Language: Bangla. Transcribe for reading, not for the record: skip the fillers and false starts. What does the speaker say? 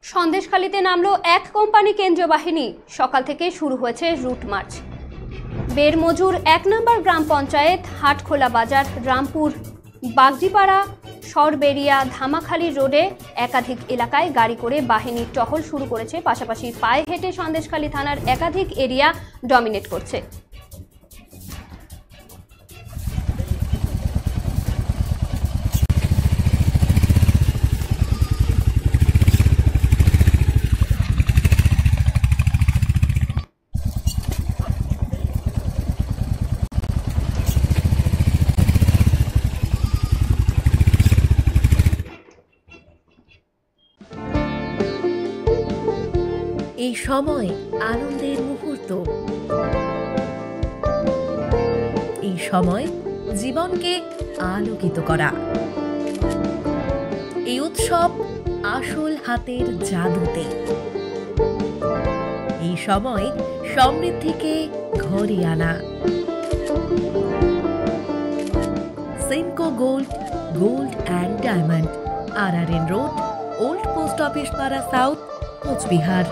সন্দেশখালীতে নামলো এক কোম্পানি কেন্দ্রীয় বাহিনী। সকাল থেকে শুরু হয়েছে রুট মার্চ। বেরমজুর ১ নম্বর গ্রাম পঞ্চায়েত, হাটখোলা বাজার, রামপুর, বাগদিপাড়া, সরবেরিয়া, ধামাখালী রোডে একাধিক এলাকায় গাড়ি করে বাহিনীর টহল শুরু করেছে। পাশাপাশি পায়ে হেঁটে সন্দেশখালী থানার একাধিক এরিয়া ডমিনেট করছে। এই সময় আনন্দের মুহূর্ত, এই সময় জীবনকে আলোকিত করা। এই উৎসব আসল হাতের জাদুতে। এই সময় সমৃদ্ধিকে ঘরে আনা। Senco gold, gold and diamond, RRN road, old post office পাড়া সাউথ, কোচবিহার।